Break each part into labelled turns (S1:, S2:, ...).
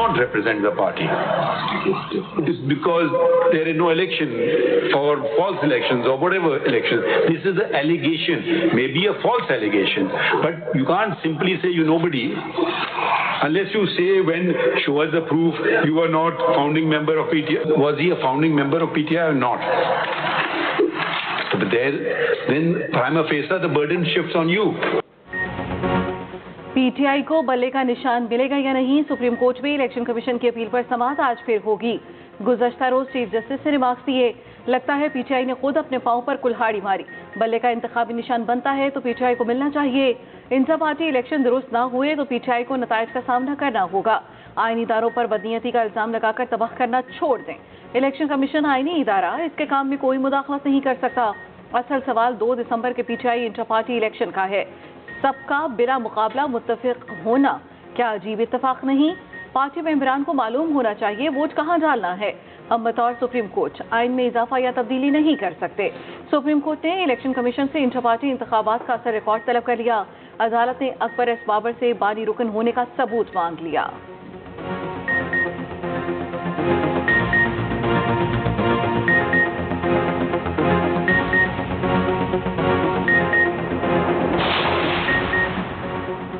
S1: not represent the party. It's because there is no election or false elections or whatever elections. This is the allegation, maybe a false allegation, but you can't simply say you nobody unless you say when show us the proof you are not founding member of PTI. Was he a founding member of PTI or not? But then prima facie the burden shifts on you.
S2: PTI को बल्ले का निशान मिलेगा या नहीं, supreme court में election commission की appeal पर समाअत आज फिर होगी। गुज़श्ता रोज चीफ जस्टिस ने रिमार्क्स दिए। लगता है पीटीआई ने खुद अपने पांव पर कुल्हाड़ी मारी। बल्ले का इंतखाबी निशान बनता है तो पीटीआई को मिलना चाहिए। इंटर पार्टी इलेक्शन दुरुस्त ना हुए तो पीटीआई को नताइज का सामना करना होगा। आईनी इदारों पर बदनीयती का इल्जाम लगाकर तबाह करना छोड़ दें। इलेक्शन कमीशन आईनी इदारा, इसके काम में कोई मुदाखलत नहीं कर सकता। असल सवाल 2 दिसंबर के पीटीआई इंटर पार्टी इलेक्शन का है। सबका बिला मुकाबला मुत्तफिक होना क्या अजीब इत्तफाक नहीं? पार्टी मेंबरान को मालूम होना चाहिए वोट कहां डालना है। हम बतौर सुप्रीम कोर्ट आइन में इजाफा या तब्दीली नहीं कर सकते। सुप्रीम कोर्ट ने इलेक्शन कमीशन से इंटर पार्टी इंतखाबात का असर रिकॉर्ड तलब कर लिया। अदालत ने अकबर एस बाबर से बानी रुकन होने का सबूत मांग लिया।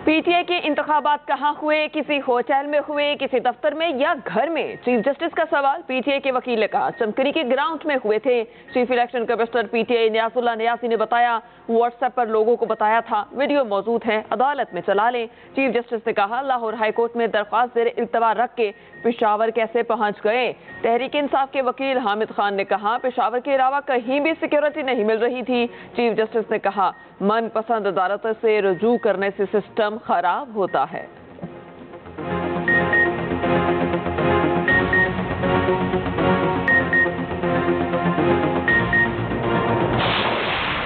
S2: पीटीआई के इंतखाबात कहाँ हुए, किसी होटल में हुए, किसी दफ्तर में या घर में? चीफ जस्टिस का सवाल पीटीआई के वकील ने कहा चमकरी के ग्राउंड में हुए थे। चीफ इलेक्शन कमिश्नर पीटीआई नियाजुल्लाह नियासी ने बताया व्हाट्सएप पर लोगों को बताया था, वीडियो मौजूद है, अदालत में चला लें। चीफ जस्टिस ने कहा लाहौर हाई कोर्ट में दरख्वास्त ज़ेर इल्तवा रख के पेशावर कैसे पहुंच गए? तहरीक इंसाफ के वकील हामिद खान ने कहा पेशावर के अलावा कहीं भी सिक्योरिटी नहीं मिल रही थी। चीफ जस्टिस ने कहा मनपसंद अदालतों से रुजू करने से सिस्टम खराब होता है।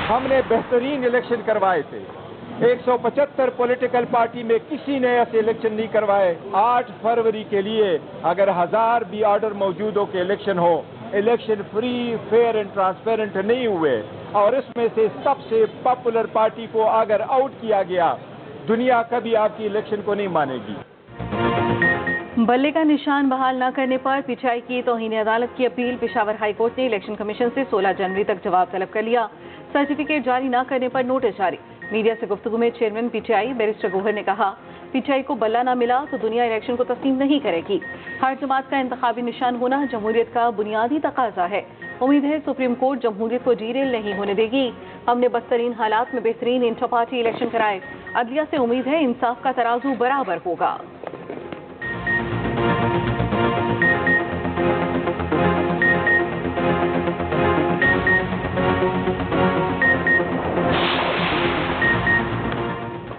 S3: हमने बेहतरीन इलेक्शन करवाए थे। 175 पॉलिटिकल पार्टी में किसी ने ऐसे इलेक्शन नहीं करवाए। 8 फरवरी के लिए अगर 1000 भी ऑर्डर मौजूद हो के इलेक्शन हो, election free fair and transparent नहीं हुए और इसमें से सबसे पॉपुलर पार्टी को अगर आउट किया गया, दुनिया कभी आपकी इलेक्शन को नहीं मानेगी।
S2: बल्ले का निशान बहाल न करने पर पीटीआई की तौहीन अदालत की अपील। पेशावर हाई कोर्ट ने इलेक्शन कमीशन से 16 जनवरी तक जवाब तलब कर लिया। सर्टिफिकेट जारी न करने पर नोटिस जारी। मीडिया से गुफ्तगू में चेयरमैन पीटीआई बैरिस्टर गोहर ने कहा पीटीआई को बल्ला ना मिला तो दुनिया इलेक्शन को तस्लीम नहीं करेगी। हर जमात का इंतखाबी निशान होना जमहूरियत का बुनियादी तकाजा है। उम्मीद है सुप्रीम कोर्ट जमहूरियत को डीरेल नहीं होने देगी। हमने बदतरीन हालात में बेहतरीन इंटर पार्टी इलेक्शन कराए। अदलिया से उम्मीद है इंसाफ का तराजू बराबर होगा।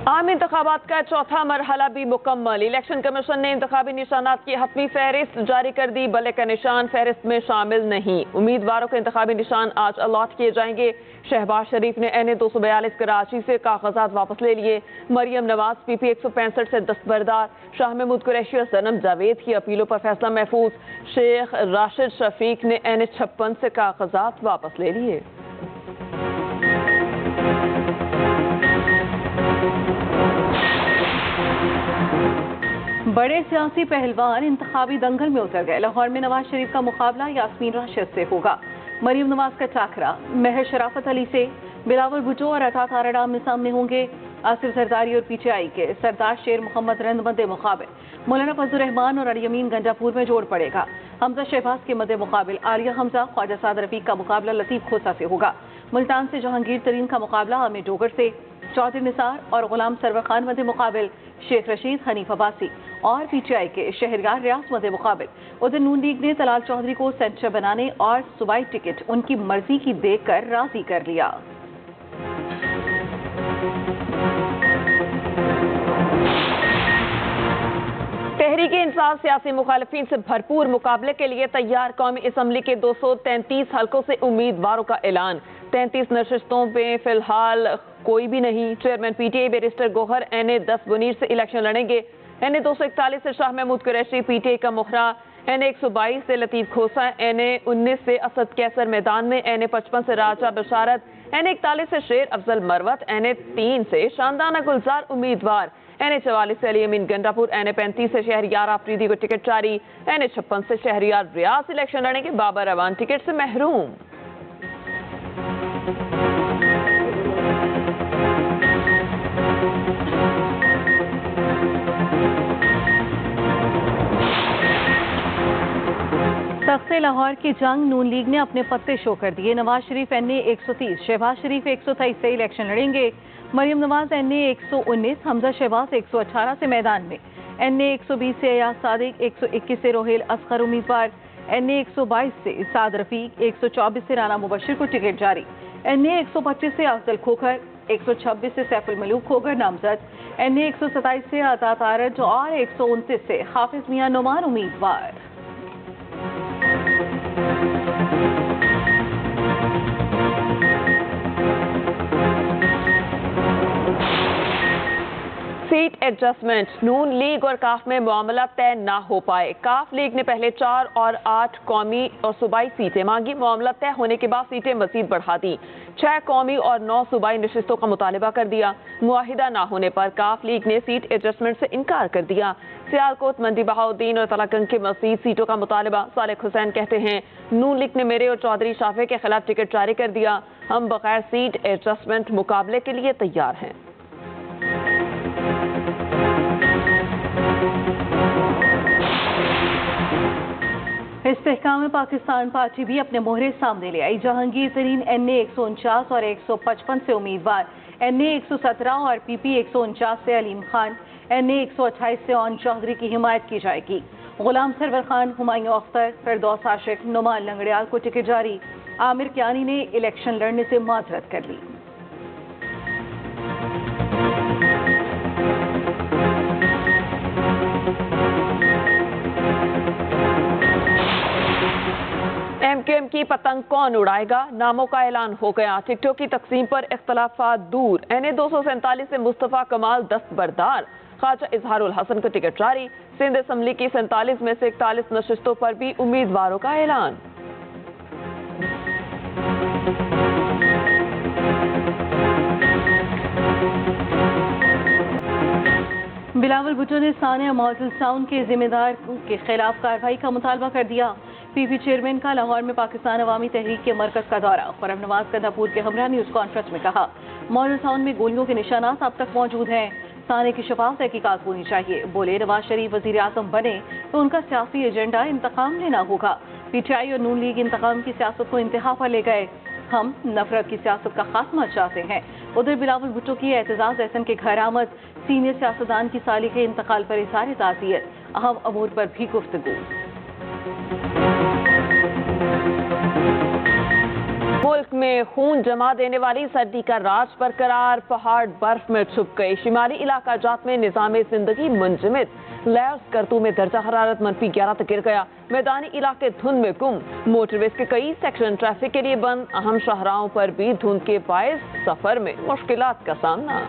S2: आम इंतखाबात का चौथा मरहला भी मुकम्मल। इलेक्शन कमीशन ने इंतखाबी निशानात की हतमी फहरिस्त जारी कर दी। बल्ले का निशान फहरिस्त में शामिल नहीं। उम्मीदवारों के इंतखाबी निशान आज अलॉट किए जाएंगे। शहबाज शरीफ ने NA 242 कराची से कागजात वापस ले लिए। मरियम नवाज PP 165 से दस्तबरदार। शाह महमूद कुरैशी और सनम जावेद की अपीलों पर फैसला महफूज। शेख राशिद शफीक ने NA 56 से कागजात वापस ले लिए। बड़े सियासी पहलवान इंतखाबी दंगल में उतर गए। लाहौर में नवाज शरीफ का मुकाबला यास्मीन राशिद से होगा। मरियम नवाज का टाकरा महर शराफत अली से। बिलावल भुट्टो और अतात आरड़ आमने सामने होंगे। आसिफ जरदारी और पीटीआई के सरदार शेर मोहम्मद रंद मद्दे मुकाबिल। मौलाना फजलुर रहमान और अली-यमीन गंजापुर में जोड़ पड़ेगा। हमजा शहबाज के मद्दे मुकाबिल आलिया हमजा। ख्वाजा साद रफीक का मुकाबला लतीफ खोसा से होगा। मुल्तान से जहांगीर तरीन का मुकाबला आमिर डोगर से। चौधरी निसार और गुलाम सरवर खान मद्दे मुकाबिल शेख रशीद हनीफ अब्बासी और पीटीआई के शहरयार रियाज मद्दे मुकाबिल। उधर नून लीग ने तलाल चौधरी को सेंटर बनाने और सूबाई टिकट उनकी मर्जी की देकर राजी कर लिया। तहरीक इंसाफ सियासी मुखालिफिन से भरपूर मुकाबले के लिए तैयार। कौमी असम्बली के 233 हलकों से उम्मीदवारों का ऐलान। 33 नशिस्तों में फिलहाल कोई भी नहीं। Chairman PTI barrister Gohar NA 10 Munir से इलेक्शन लड़ेंगे। NA 241 से शाह महमूद कुरैशी पीटीआई का मोहरा। NA 122 से लतीफ खोसा। NA 19 से असद कैसर मैदान में। NA 55 से राजा बशारत। NA 41 से शेर अफजल मरवत। NA 3 से शानदाना गुलजार उम्मीदवार।
S4: NH44 से अली अमीन गंडापुर, NA35 से शहरियार आफरीदी को टिकट जारी, NA56 से शहरियार रियाज इलेक्शन लड़ेंगे, बाबर अवान टिकट से महरूम।
S2: तख्ते लाहौर की जंग नून लीग ने अपने पत्ते शो कर दिए। नवाज शरीफ NA 130, शहबाज शरीफ 123 से इलेक्शन लड़ेंगे। मरियम नवाज NA 119, हमजा शहबाज 118 से मैदान में। NA 120 से अयाज सादिक, 121 से रोहेल असगर उम्मीदवार। NA 122 से साद रफीक, 124 से राना मुबशिर को टिकट जारी। NA 125 से अफजल खोखर, 126 से सैफुल मलूक खोखर नामजद। NA 127 से आतात आरज और 129 से हाफिज मियां नुमान उम्मीदवार।
S4: सीट एडजस्टमेंट, नून लीग और काफ में मामला तय ना हो पाए। काफ लीग ने पहले 4 और 8 कौमी और सूबाई सीटें मांगी, मामला तय होने के बाद सीटें मजीद बढ़ा दी। 6 कौमी और 9 सूबाई नशिस्तों का मुतालबा कर दिया। मुआहिदा ना होने पर काफ लीग ने सीट एडजस्टमेंट से इनकार कर दिया। सियालकोट, मंडी बहाउद्दीन और तलाकंग के मजीद सीटों का मुतालबा। सालेक हुसैन कहते हैं, नून लीग ने मेरे और चौधरी शाफे के खिलाफ टिकट जारी कर दिया। हम बगैर सीट एडजस्टमेंट मुकाबले के लिए तैयार हैं।
S2: इस्तेहकाम पाकिस्तान पार्टी भी अपने मोहरे सामने ले आई। जहांगीर तरीन NA 149 और 155 से उम्मीदवार, NA 117 और PP 149 से अलीम खान, NA 128 से ओन चौधरी की हिमायत की जाएगी। गुलाम सरवर खान, हुमायूं अख्तर, फिरदौस आशिक, नुमान लंगड़ियाल को टिकट जारी। आमिर कियानी ने इलेक्शन लड़ने से माजरत कर ली।
S4: MQM की पतंग कौन उड़ाएगा, नामों का ऐलान हो गया। टिकटों की तकसीम पर इख्तलाफात दूर। NA 247 से मुस्तफा कमाल दस्तबरदार, ख्वाजा इजहारुल हसन को टिकट जारी। सिंध असम्बली की 47 में से 41 नशिस्तों पर भी उम्मीदवारों का ऐलान।
S2: बिलावल भुट्टो ने सानिया मॉडल टाउन के जिम्मेदार के खिलाफ कार्रवाई का मुतालबा कर दिया। PP चेयरमैन का लाहौर में पाकिस्तान अवामी तहरीक के मरकज का दौरा। खुर्रम नवाज गंडापुर के हमरा न्यूज़ कॉन्फ्रेंस में कहा, मॉडल टाउन में गोलियों के निशानात अब तक मौजूद हैं। साने की शफाफ तहकीकात होनी चाहिए। बोले, नवाज शरीफ वजीर आज़म बने तो उनका सियासी एजेंडा इंतकाम लेना होगा। PTI और नून लीग इंतकाम की सियासत को इंतहा पर ले गए। हम नफरत की सियासत का खात्मा चाहते हैं। उधर बिलावल भुट्टो की एतजाज एहसन के घर आमद, सीनियर सियासतदान की साली के इंतकाल पर इज़हार ताज़ियत, अहम अमूर पर भी गुफ्तगू।
S4: मुल्क में खून जमा देने वाली सर्दी का राज बरकरार, पहाड़ बर्फ में छुप गए। शिमाली इलाका जात में निज़ाम जिंदगी मुंजमद, लेयर्स करतू में दर्जा हरारत -11 तक गिर गया। मैदानी इलाके धुंध में गुम, मोटरवेज के कई सेक्शन ट्रैफिक के लिए बंद। अहम शाहराहों पर भी धुंध के बायस सफर में मुश्किलात का सामना।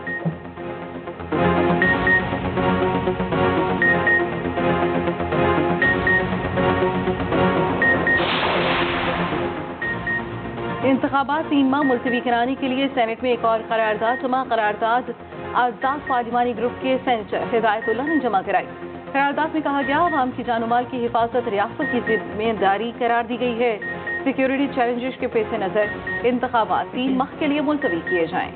S2: इंतखाबात 3 माह मुलतवी कराने के लिए सेनेट में एक और करारदाद जमा। करारदाद आज़ाद पार्लिमानी ग्रुप के सेनेटर हिदायतुल्लाह ने जमा कराई। करारदाद में कहा गया, अवाम की जान माल की हिफाजत रियासत की जिम्मेदारी करार दी गई है। सिक्योरिटी चैलेंजेस के पेश नज़र इंतखाबात 3 माह के लिए मुलतवी किए जाएं।